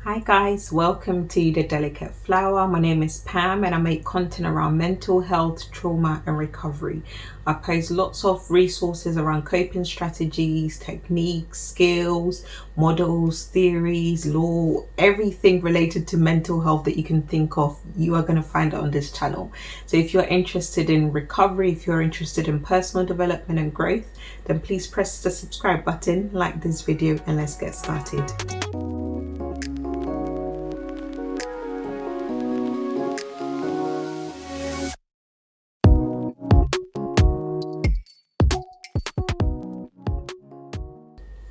Hi guys, welcome to The Delicate Flower. My name is Pam and I make content around mental health, trauma and recovery. I post lots of resources around coping strategies, techniques, skills, models, theories, law, everything related to mental health that you can think of, you are going to find it on this channel. So if you're interested in recovery, if you're interested in personal development and growth, then please press the subscribe button, like this video and let's get started.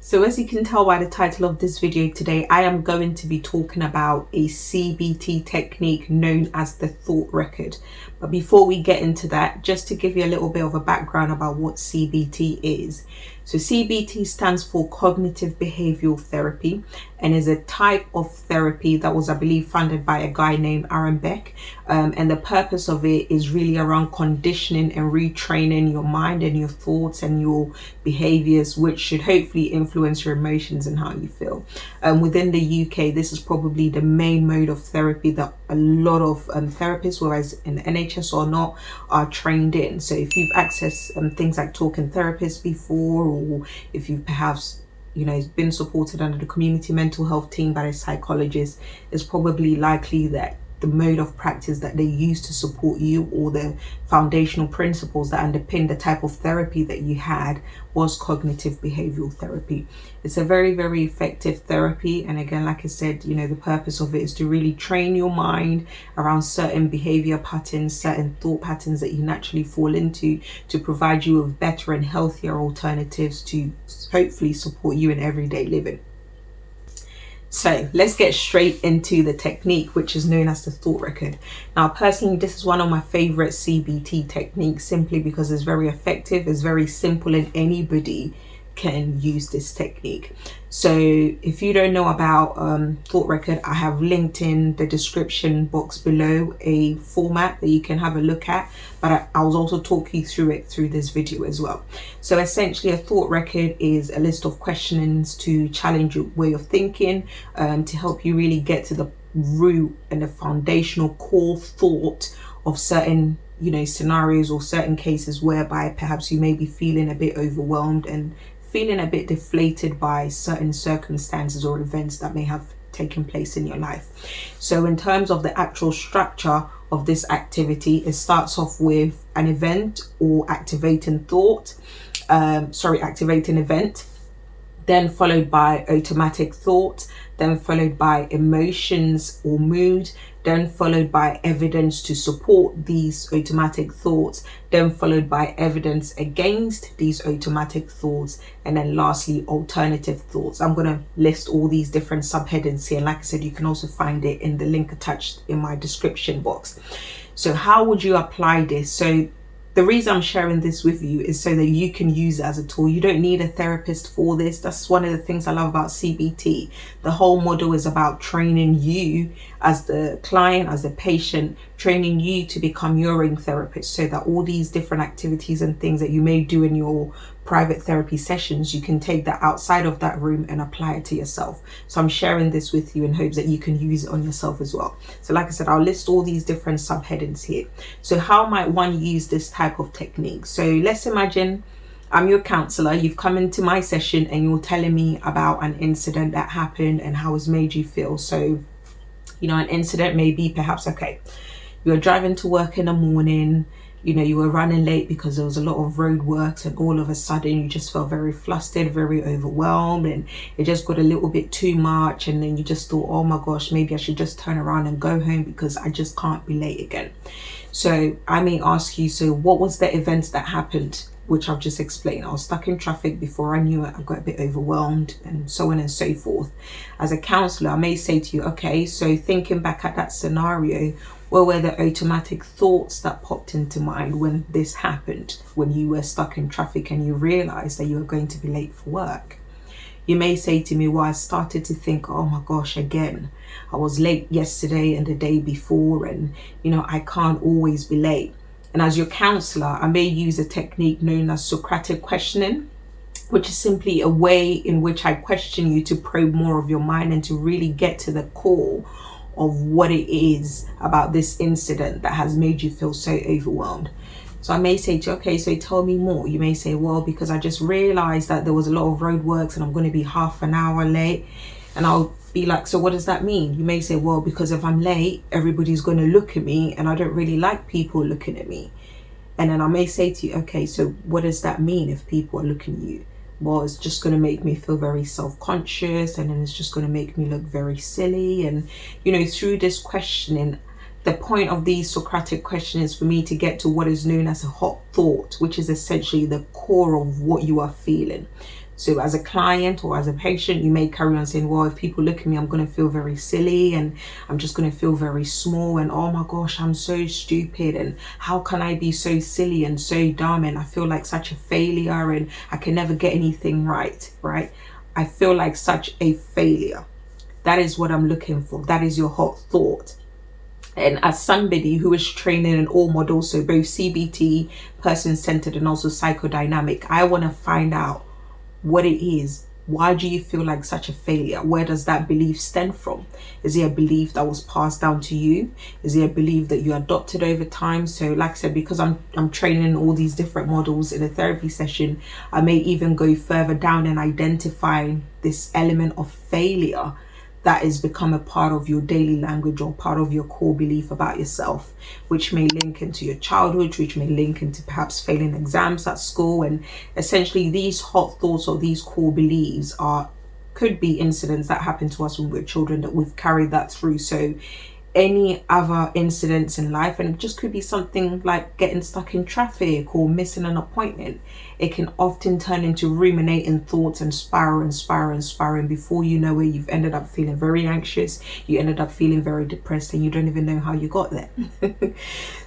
So as you can tell by the title of this video today, I am going to be talking about a CBT technique known as the thought record. But before we get into that, just to give you a little bit of a background about what CBT is. So CBT stands for Cognitive Behavioral Therapy and is a type of therapy that was, I believe, founded by a guy named Beck. And the purpose of it is really around conditioning and retraining your mind and your thoughts and your behaviors, which should hopefully influence your emotions and how you feel. Within the UK, this is probably the main mode of therapy that a lot of therapists, whereas in the NHS or not, are trained in. So if you've accessed things like talking therapists before, or if you've perhaps been supported under the community mental health team by a psychologist, it's probably likely that the mode of practice that they use to support you or the foundational principles that underpin the type of therapy that you had was cognitive behavioral therapy. It's a very, very effective therapy. And again, like I said, the purpose of it is to really train your mind around certain behavior patterns, certain thought patterns that you naturally fall into, to provide you with better and healthier alternatives to hopefully support you in everyday living. So let's get straight into the technique, which is known as the thought record. Now, personally, this is one of my favorite CBT techniques simply because it's very effective, it's very simple, and anybody can use this technique. So if you don't know about thought record, I have linked in the description box below a format that you can have a look at, but I'll also talk you through it through this video as well. So essentially, a thought record is a list of questionings to challenge your way of thinking, to help you really get to the root and the foundational core thought of certain scenarios or certain cases whereby perhaps you may be feeling a bit overwhelmed and feeling a bit deflated by certain circumstances or events that may have taken place in your life. So in terms of the actual structure of this activity, it starts off with an event or activating event, then followed by automatic thought, then followed by emotions or mood, then followed by evidence to support these automatic thoughts, then followed by evidence against these automatic thoughts, and then lastly, alternative thoughts. I'm going to list all these different subheadings here. Like I said, you can also find it in the link attached in my description box. So how would you apply this? So the reason I'm sharing this with you is so that you can use it as a tool. You don't need a therapist for this. That's one of the things I love about CBT. The whole model is about training you as the client, as the patient, training you to become your own therapist, so that all these different activities and things that you may do in your private therapy sessions, you can take that outside of that room and apply it to yourself. So I'm sharing this with you in hopes that you can use it on yourself as well. So like I said, I'll list all these different subheadings here. So how might one use this type of technique? So let's imagine I'm your counselor, you've come into my session and you're telling me about an incident that happened and how it's made you feel. So an incident may be perhaps, okay, you're driving to work in the morning, you were running late because there was a lot of road works, and all of a sudden you just felt very flustered, very overwhelmed, and it just got a little bit too much, and then you just thought, oh my gosh, maybe I should just turn around and go home because I just can't be late again. So I may ask you, so what was the event that happened, which I've just explained? I was stuck in traffic. Before I knew it, I got a bit overwhelmed, and so on and so forth. As a counselor, I may say to you, okay, so thinking back at that scenario, what were the automatic thoughts that popped into mind when this happened, when you were stuck in traffic and you realized that you were going to be late for work? You may say to me, well, I started to think, oh my gosh, again, I was late yesterday and the day before, and I can't always be late. And as your counselor, I may use a technique known as SOCRATIC questioning. which is simply a way in which I question you to probe more of your mind and to really get to the core of what it is about this incident that has made you feel so overwhelmed. So I may say to you, okay, so tell me more. You may say, well, because I just realized that there was a lot of roadworks and I'm going to be half an hour late. And I'll be like, so what does that mean? You may say, well, because if I'm late, everybody's going to look at me and I don't really like people looking at me. And then I may say to you, okay, so what does that mean if people are looking at you? Well, it's just going to make me feel very self-conscious, and then it's just going to make me look very silly. And, you know, through this questioning, the point of these Socratic questions is for me to get to what is known as a hot thought, which is essentially the core of what you are feeling. So as a client or as a patient, you may carry on saying, well, if people look at me, I'm going to feel very silly and I'm just going to feel very small and oh my gosh, I'm so stupid and how can I be so silly and so dumb and I feel like such a failure and I can never get anything right? I feel like such a failure. That is what I'm looking for. That is your hot thought. And as somebody who is training in all models, so both CBT, person-centered and also psychodynamic, I want to find out what it is. Why do you feel like such a failure? Where does that belief stem from? Is it a belief that was passed down to you? Is it a belief that you adopted over time? So like I said, because I'm training all these different models in a therapy session, I may even go further down and identify this element of failure that has become a part of your daily language or part of your core belief about yourself, which may link into your childhood, which may link into perhaps failing exams at school. And essentially these hot thoughts or these core beliefs could be incidents that happen to us when we're children that we've carried that through. So any other incidents in life, and it just could be something like getting stuck in traffic or missing an appointment. It can often turn into ruminating thoughts and spiraling. Before you know it, you've ended up feeling very anxious, you ended up feeling very depressed, and you don't even know how you got there.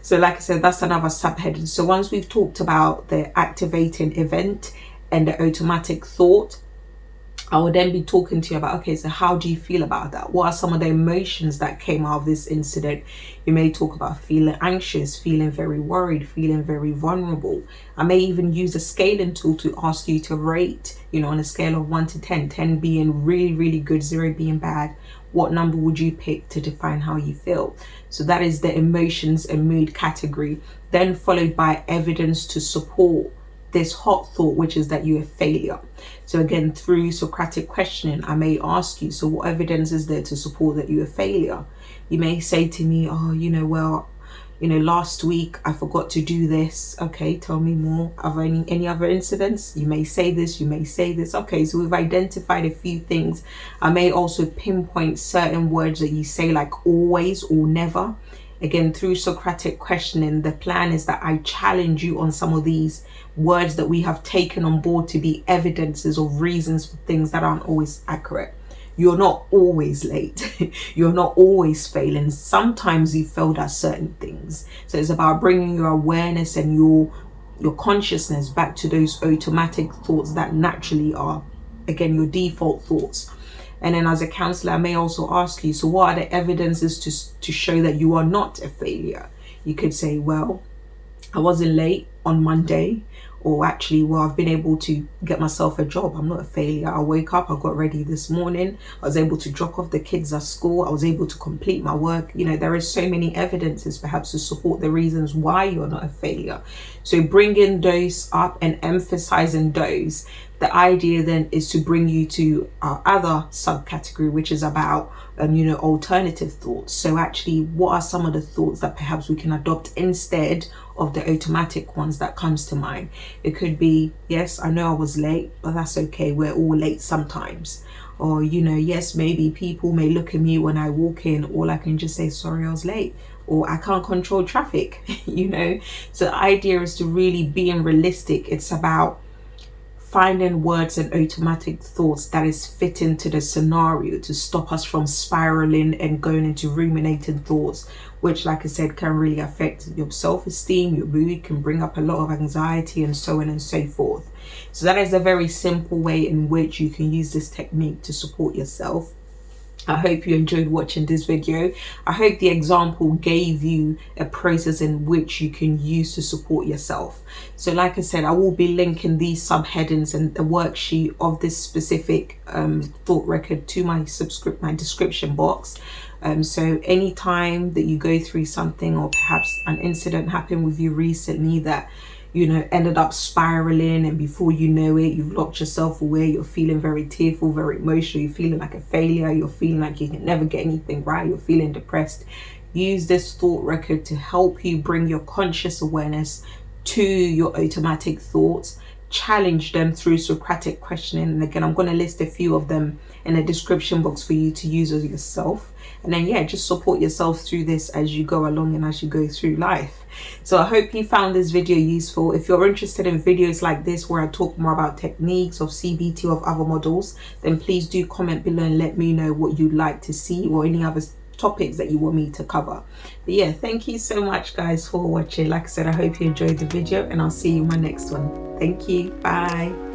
So like I said, that's another subheading. So once we've talked about the activating event and the automatic thought, I will then be talking to you about, okay, so how do you feel about that? What are some of the emotions that came out of this incident? You may talk about feeling anxious, feeling very worried, feeling very vulnerable. I may even use a scaling tool to ask you to rate, on a scale of 1 to 10, 10 being really, really good, 0 being bad. What number would you pick to define how you feel? So that is the emotions and mood category, then followed by evidence to support this hot thought, which is that you're a failure. So again, through Socratic questioning, I may ask you, so what evidence is there to support that you're a failure? You may say to me, last week I forgot to do this. Okay, tell me more. Are there any other incidents? You may say this, you may say this. Okay, so we've identified a few things. I may also pinpoint certain words that you say, like always or never. Again, through Socratic questioning, the plan is that I challenge you on some of these words that we have taken on board to be evidences or reasons for things that aren't always accurate. You're not always late. You're not always failing. Sometimes you failed at certain things. So it's about bringing your awareness and your consciousness back to those automatic thoughts that naturally are, again, your default thoughts. And then as a counselor, I may also ask you, so what are the evidences to show that you are not a failure? You could say, well, I wasn't late on Monday, or actually, well, I've been able to get myself a job. I'm not a failure. I woke up, I got ready this morning. I was able to drop off the kids at school. I was able to complete my work. There is so many evidences perhaps to support the reasons why you're not a failure. So bringing those up and emphasizing those, the idea then is to bring you to our other subcategory, which is about, alternative thoughts. So actually, what are some of the thoughts that perhaps we can adopt instead of the automatic ones that comes to mind? It could be, yes, I know I was late, but that's okay. We're all late sometimes. Or, yes, maybe people may look at me when I walk in, all I can just say, sorry, I was late. Or I can't control traffic, So the idea is to really being realistic. It's about finding words and automatic thoughts that is fit into the scenario to stop us from spiraling and going into ruminating thoughts, which, like I said, can really affect your self-esteem, your mood, can bring up a lot of anxiety and so on and so forth. So that is a very simple way in which you can use this technique to support yourself. I hope you enjoyed watching this video. I hope the example gave you a process in which you can use to support yourself. So like I said, I will be linking these subheadings and the worksheet of this specific thought record to my description box. So anytime that you go through something, or perhaps an incident happened with you recently that ended up spiraling, and before you know it, you've locked yourself away, you're feeling very tearful, very emotional, you're feeling like a failure, you're feeling like you can never get anything right, you're feeling depressed, use this thought record to help you bring your conscious awareness to your automatic thoughts, challenge them through Socratic questioning. And again, I'm going to list a few of them in the description box for you to use as yourself. And then just support yourself through this as you go along and as you go through life. So I hope you found this video useful. If you're interested in videos like this where I talk more about techniques of CBT or of other models, then please do comment below and let me know what you'd like to see or any other topics that you want me to cover. But thank you so much guys for watching. Like I said, I hope you enjoyed the video, and I'll see you in my next one. Thank you. Bye.